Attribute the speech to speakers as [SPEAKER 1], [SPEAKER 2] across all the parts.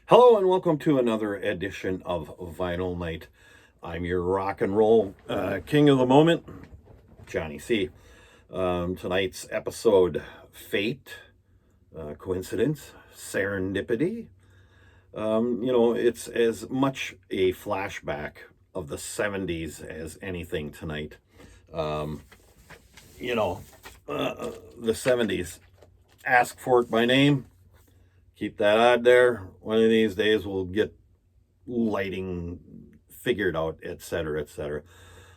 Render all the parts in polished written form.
[SPEAKER 1] Hello and welcome to another edition of Vinyl Night. I'm your rock and roll king of the moment, Johnny C. Tonight's episode, Fate, Coincidence, Serendipity. It's as much a flashback of the 70s as anything tonight. Um, you know, the 70s. Ask for it by name. Keep that out there. One of these days we'll get lighting figured out, etc., etc.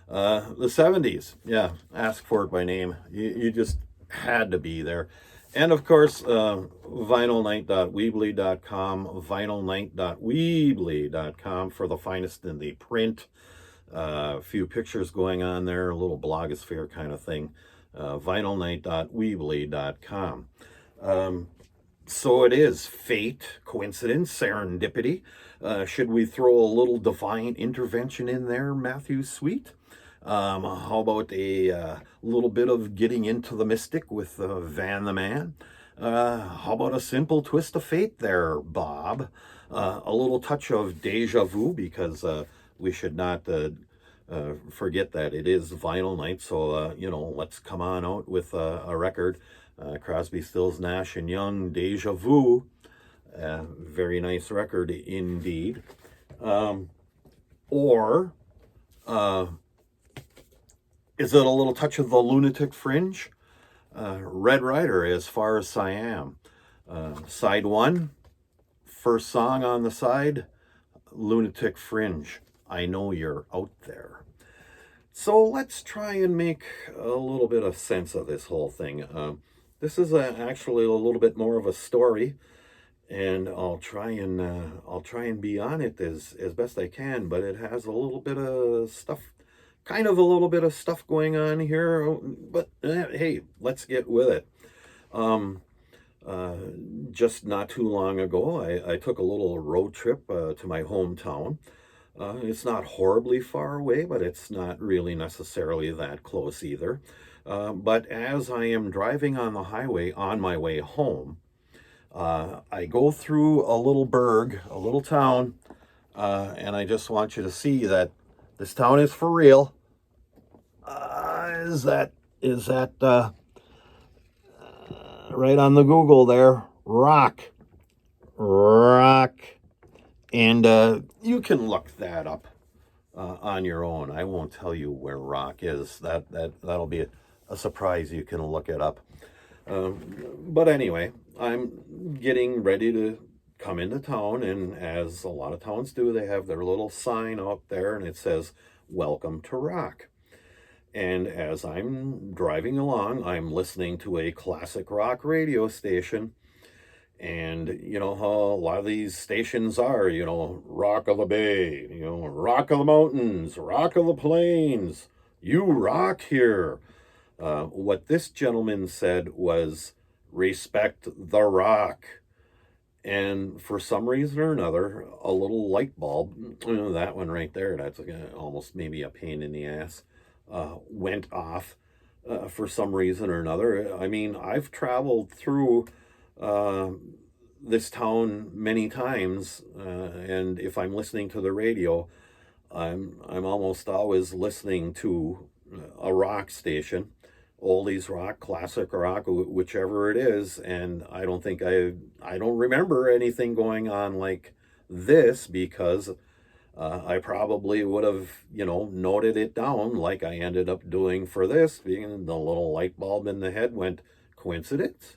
[SPEAKER 1] The 70s, yeah, ask for it by name. You just had to be there. And of course, vinylnight.weebly.com, vinylnight.weebly.com for the finest in the print. A few pictures going on there, a little blogosphere kind of thing. Vinylnight.weebly.com. So it is fate, coincidence, serendipity. Should we throw a little divine intervention in there, Matthew Sweet? How about a little bit of getting into the mystic with Van the Man? How about a simple twist of fate there, Bob? A little touch of deja vu, because we should not forget that it is vinyl night. So, let's come on out with a record. Crosby, Stills, Nash and Young, Deja Vu. Very nice record indeed. Or is it a little touch of the Lunatic Fringe? Red Rider, As Far as Siam. Side one, first song on the side, Lunatic Fringe. I Know You're Out There. So let's try and make a little bit of sense of this whole thing. This is actually a little bit more of a story, and I'll try and be on it as best I can. But it has a little bit of stuff, kind of a little bit of stuff going on here. But hey, let's get with it. Um, just not too long ago, I took a little road trip to my hometown. It's not horribly far away, but it's not really necessarily that close either. But as I am driving on the highway on my way home, I go through a little burg, a little town, and I just want you to see that this town is for real. Is that right on the Google there? Rock, rock, and you can look that up on your own. I won't tell you where rock is. That'll be a surprise. You can look it up. But anyway, I'm getting ready to come into town, and as a lot of towns do, they have their little sign out there, and it says, "Welcome to Rock." And as I'm driving along, I'm listening to a classic rock radio station. And you know how a lot of these stations are, Rock of the Bay, Rock of the Mountains, Rock of the Plains, you rock here. What this gentleman said was, respect the rock. And for some reason or another, a little light bulb, that one right there, that's almost maybe a pain in the ass, went off for some reason or another. I mean, I've traveled through uh, this town many times, and if I'm listening to the radio, I'm almost always listening to a rock station, oldies rock, classic rock, whichever it is. And I don't remember anything going on like this, because I probably would have, noted it down like I ended up doing for this. Being the little light bulb in the head went, coincidence?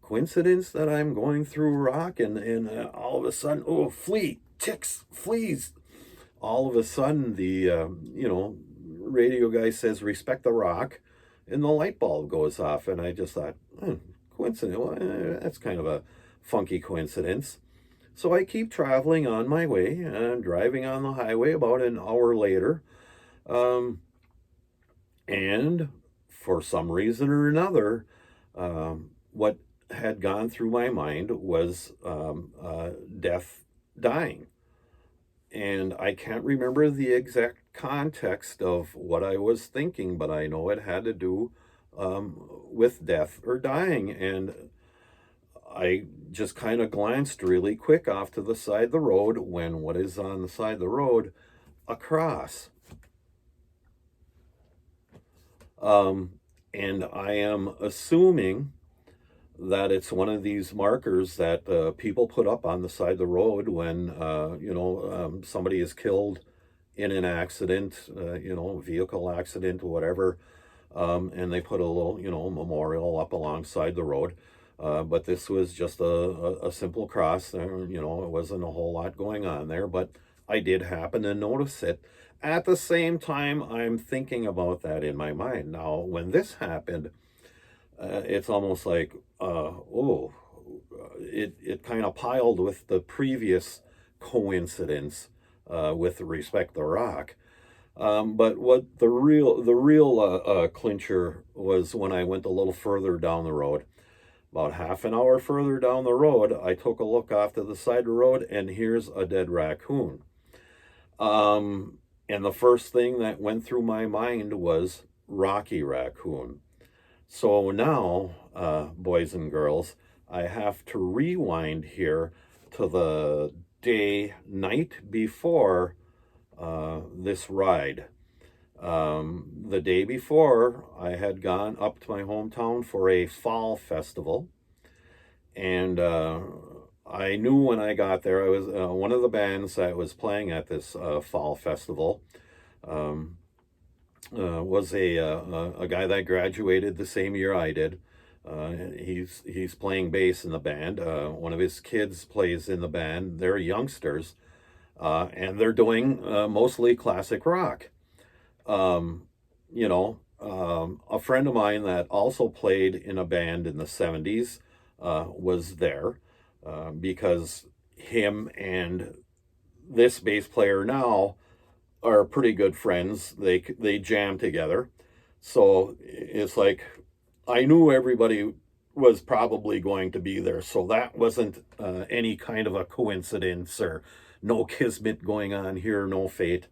[SPEAKER 1] Coincidence that I'm going through rock, and all of a sudden, oh, flea, ticks, fleas. All of a sudden, the, radio guy says, respect the rock, and the light bulb goes off. And I just thought, coincidence, well, that's kind of a funky coincidence. So I keep traveling on my way, and driving on the highway about an hour later. Um, and for some reason or another, what had gone through my mind was death, dying. And I can't remember the exact context of what I was thinking, but I know it had to do with death or dying. And I just kind of glanced really quick off to the side of the road when what is on the side of the road? A cross. And I am assuming that it's one of these markers that people put up on the side of the road when, somebody is killed in an accident, vehicle accident or whatever. And they put a little, memorial up alongside the road. But this was just a simple cross. There, it wasn't a whole lot going on there, but I did happen to notice it. At the same time, I'm thinking about that in my mind. Now, when this happened, it's almost like, it kind of piled with the previous coincidence with respect to rock. But what the real clincher was when I went a little further down the road. About half an hour further down the road, I took a look off to the side of the road, and here's a dead raccoon. And the first thing that went through my mind was Rocky Raccoon. So now, boys and girls, I have to rewind here to the night before this ride. The day before, I had gone up to my hometown for a fall festival, and I knew when I got there, I was one of the bands that was playing at this fall festival. Was a guy that graduated the same year I did. He's playing bass in the band. One of his kids plays in the band. They're youngsters, and they're doing mostly classic rock. A friend of mine that also played in a band in the 70s was there because him and this bass player now are pretty good friends. They jam together. So it's like I knew everybody was probably going to be there. So that wasn't any kind of a coincidence or no kismet going on here, no fate.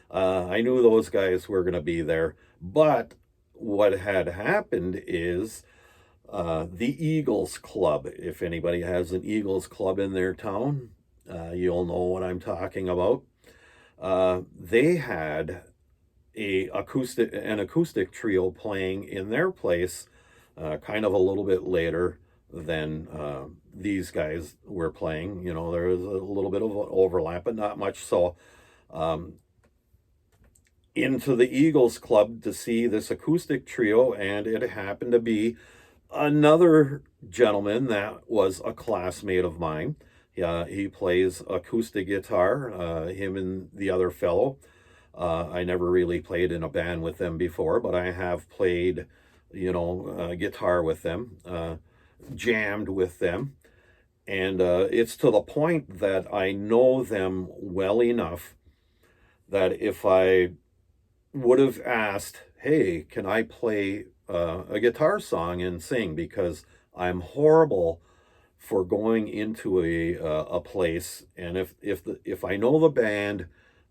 [SPEAKER 1] I knew those guys were going to be there. But what had happened is the Eagles Club. If anybody has an Eagles Club in their town, you'll know what I'm talking about. They had an acoustic trio playing in their place, kind of a little bit later than these guys were playing. There was a little bit of overlap, but not much. So, into the Eagles Club to see this acoustic trio, and it happened to be another gentleman that was a classmate of mine. He plays acoustic guitar, him and the other fellow. I never really played in a band with them before, but I have played, guitar with them, jammed with them. And it's to the point that I know them well enough that if I would have asked, hey, can I play a guitar song and sing? Because I'm horrible for going into a place, and if I know the band,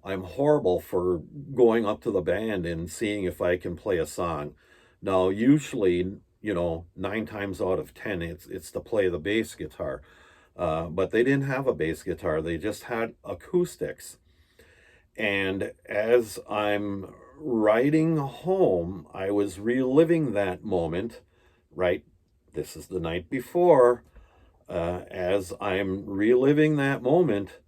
[SPEAKER 1] I'm horrible for going up to the band and seeing if I can play a song. Now, usually, 9 times out of 10, it's to play the bass guitar, but they didn't have a bass guitar; they just had acoustics. And as I'm riding home, I was reliving that moment. Right, this is the night before. As I'm reliving that moment,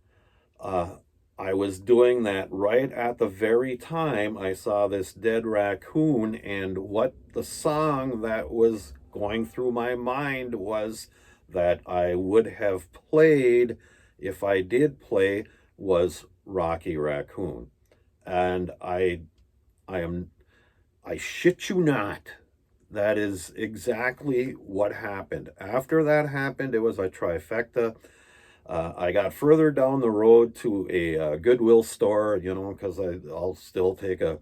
[SPEAKER 1] I was doing that right at the very time I saw this dead raccoon, and what the song that was going through my mind was that I would have played if I did play was Rocky Raccoon. And I shit you not, that is exactly what happened. After that happened, it was a trifecta. I got further down the road to a Goodwill store, because I'll still take a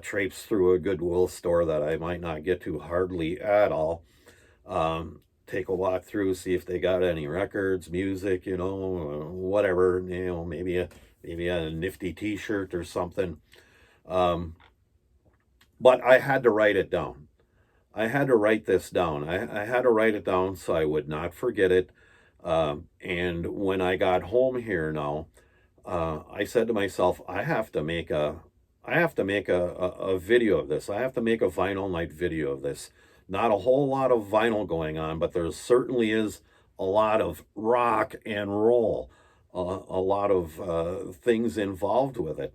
[SPEAKER 1] traipse through a Goodwill store that I might not get to hardly at all. Take a walk through, see if they got any records, music, whatever, maybe a nifty T-shirt or something. But I had to write it down. I had to write this down. I had to write it down so I would not forget it. And when I got home here now, I said to myself, I have to make a video of this. I have to make a vinyl night video of this. Not a whole lot of vinyl going on, but there certainly is a lot of rock and roll, a lot of things involved with it.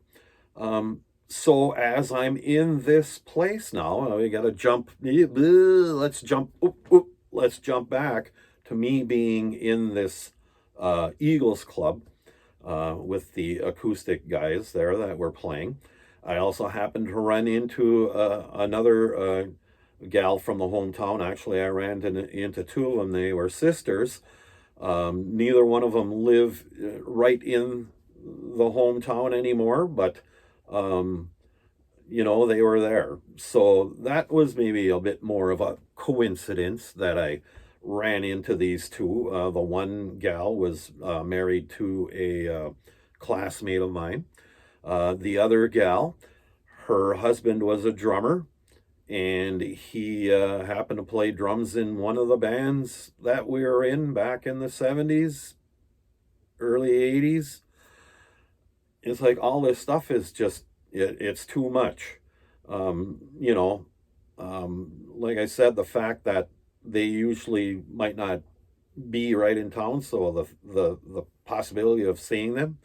[SPEAKER 1] So as I'm in this place now, we got to jump. Let's jump back to me being in this Eagles club with the acoustic guys there that were playing. I also happened to run into another gal from the hometown. Actually, I ran into two of them. They were sisters. Neither one of them live right in the hometown anymore, but they were there. So that was maybe a bit more of a coincidence that I ran into these two. The one gal was married to a classmate of mine. The other gal, her husband was a drummer, and he happened to play drums in one of the bands that we were in back in the 70s, early 80s. It's like all this stuff is just, it's too much. Like I said, the fact that they usually might not be right in town, so the possibility of seeing them,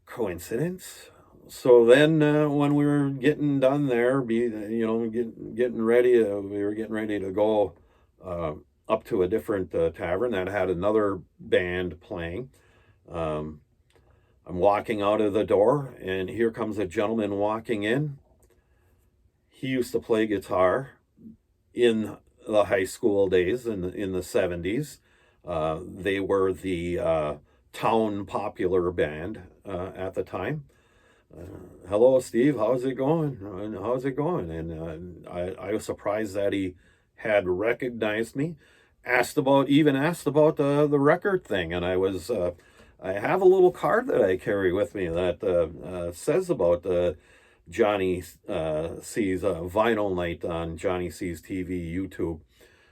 [SPEAKER 1] coincidence. So then when we were getting done there, getting ready, we were getting ready to go up to a different tavern that had another band playing. I'm walking out of the door, and here comes a gentleman walking in. He used to play guitar in the high school days in the 70s. They were the town popular band at the time. Hello, Steve. How's it going? How's it going? And I was surprised that he had recognized me. Asked about the record thing, and I have a little card that I carry with me that says about Johnny C's vinyl night on Johnny C's TV YouTube.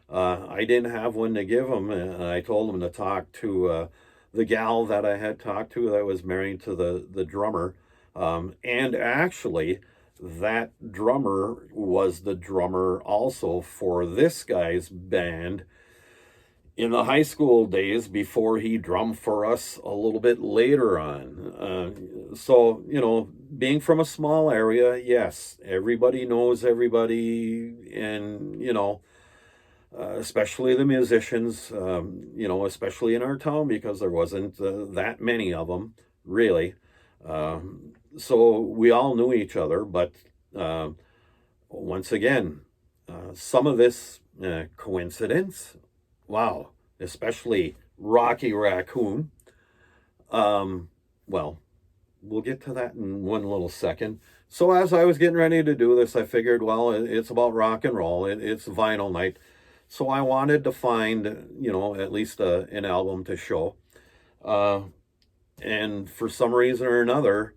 [SPEAKER 1] I didn't have one to give him, and I told him to talk to the gal that I had talked to that was married to the drummer. And actually, that drummer was the drummer also for this guy's band in the high school days before he drummed for us a little bit later on. So, being from a small area, yes, everybody knows everybody, and, especially the musicians, especially in our town because there wasn't that many of them, really. So we all knew each other, but once again, some of this coincidence, wow, especially Rocky Raccoon. Well, we'll get to that in one little second. So as I was getting ready to do this, I figured, well, it's about rock and roll. It's vinyl night. So I wanted to find, at least an album to show. And for some reason or another,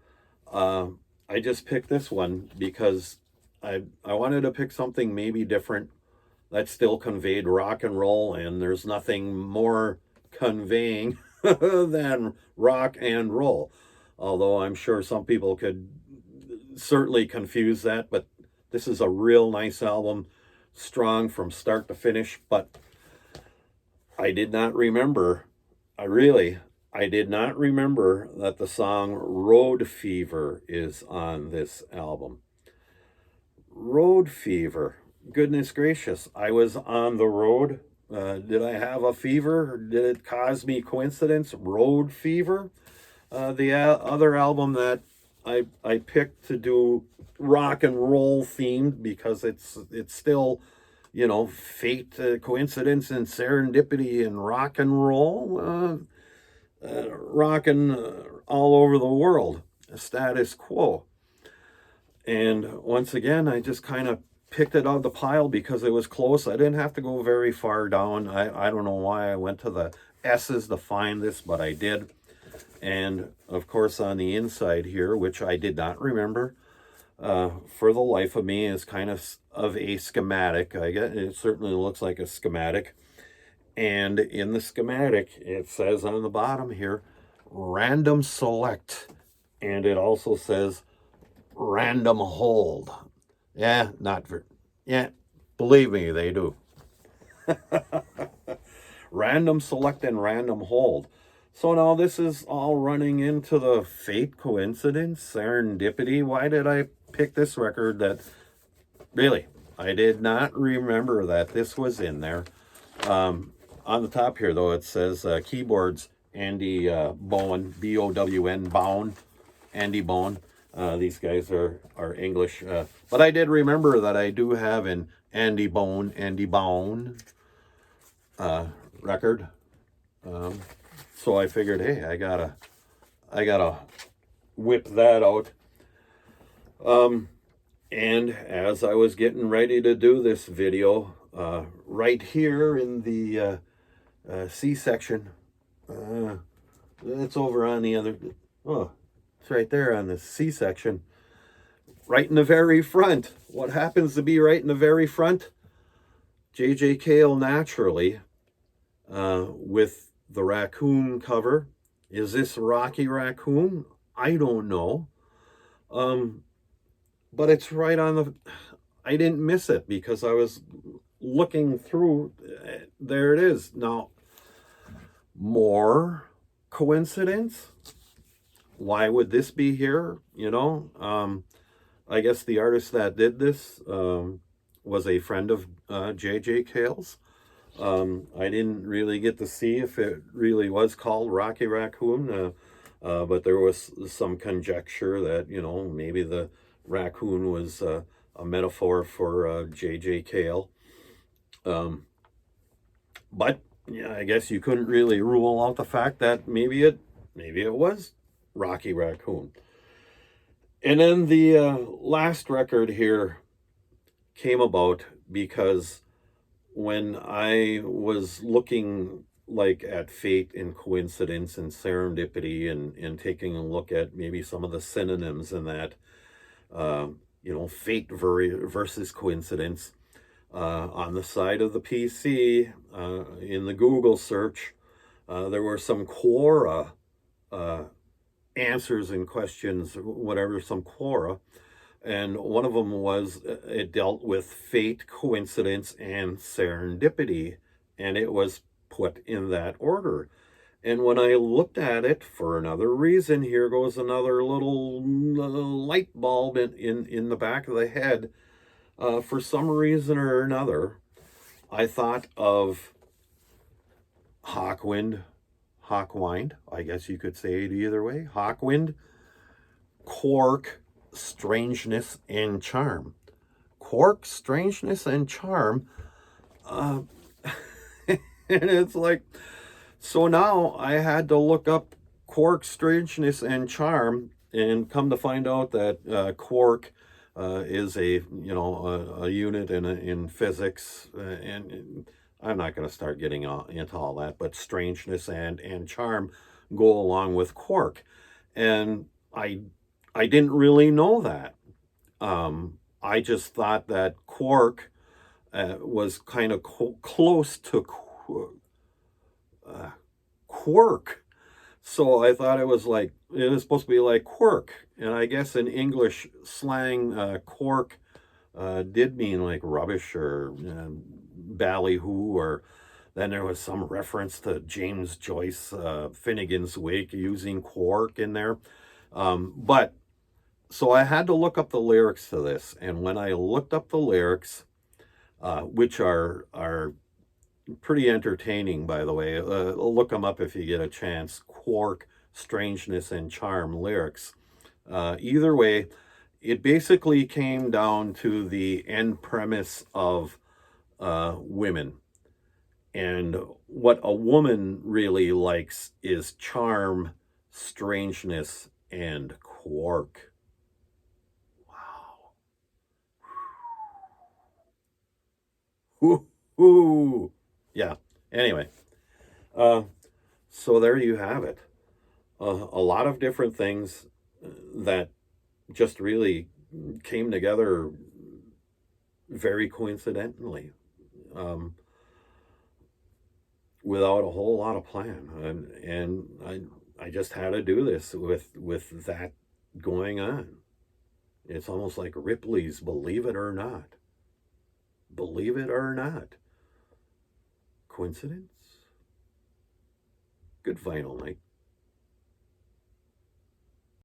[SPEAKER 1] I just picked this one because I wanted to pick something maybe different that still conveyed rock and roll, and there's nothing more conveying than rock and roll. Although I'm sure some people could certainly confuse that, but this is a real nice album, strong from start to finish. But I did not remember, I did not remember that the song Road Fever is on this album. Road Fever. Goodness gracious, I was on the road. Did I have a fever? Did it cause me coincidence? Road Fever. The other album that I picked to do rock and roll themed because it's still, fate, coincidence, and serendipity and rock and roll. Rocking all over the world, status quo. And once again, I just kind of picked it out of the pile because it was close. I didn't have to go very far down. I don't know why I went to the S's to find this, but I did. And of course, on the inside here, which I did not remember for the life of me, is kind of a schematic. I guess it certainly looks like a schematic. And in the schematic, it says on the bottom here, random select. And it also says random hold. Yeah, not for, yeah, believe me, they do. Random select and random hold. So now this is all running into the fate, coincidence, serendipity. Why did I pick this record that really, I did not remember that this was in there. On the top here, though, it says keyboards Andy Bowen, B-O-W-N, Bowen, Andy Bowen. These guys are English. But I did remember that I do have an Andy Bowen record. So I figured, hey, I gotta whip that out. And as I was getting ready to do this video, right here in the C section, it's over on the other, oh, it's right there on the C section, right in the very front. What happens to be right in the very front? J.J. Cale, naturally, with the raccoon cover. Is this Rocky Raccoon? I don't know. But it's right on the, I didn't miss it because I was looking through. There it is. Now, more coincidence? Why would this be here? You know, I guess the artist that did this was a friend of J.J. Cale's. I didn't really get to see if it really was called Rocky Raccoon, but there was some conjecture that, you know, maybe the raccoon was a metaphor for J.J. Cale. But yeah, I guess you couldn't really rule out the fact that maybe it was Rocky Raccoon. And then the last record here came about because when I was looking like at fate and coincidence and serendipity and taking a look at maybe some of the synonyms in that, you know, fate versus coincidence, on the side of the PC, in the Google search, there were some Quora answers and questions, whatever, some Quora. And one of them was, it dealt with fate, coincidence, and serendipity. And it was put in that order. And when I looked at it for another reason, here goes another little light bulb in the back of the head. For some reason or another, I thought of Hawkwind, Hawkwind, I guess you could say it either way. Hawkwind, Quark, strangeness, and charm. Quark, strangeness, and charm. And it's like, so now I had to look up Quark, strangeness, and charm, and come to find out that Quark is a unit in physics, and I'm not going to start getting into all that, but strangeness and charm go along with Quark, and I didn't really know that. I just thought that Quark was kind of close to Quirk. So I thought it was supposed to be like quirk. And I guess in English slang, quirk did mean like rubbish or ballyhoo, or then there was some reference to James Joyce, Finnegan's Wake, using quark in there. But so I had to look up the lyrics to this. And when I looked up the lyrics, which are pretty entertaining, by the way. Look them up if you get a chance. Quark, strangeness, and charm lyrics. Either way, it basically came down to the end premise of women. And what a woman really likes is charm, strangeness, and quark. Wow. Ooh. Yeah. Anyway, so there you have it. A lot of different things that just really came together very coincidentally. without a whole lot of plan. And I just had to do this with that going on. It's almost like Ripley's Believe It or Not. Believe it or not. Coincidence? Good final night.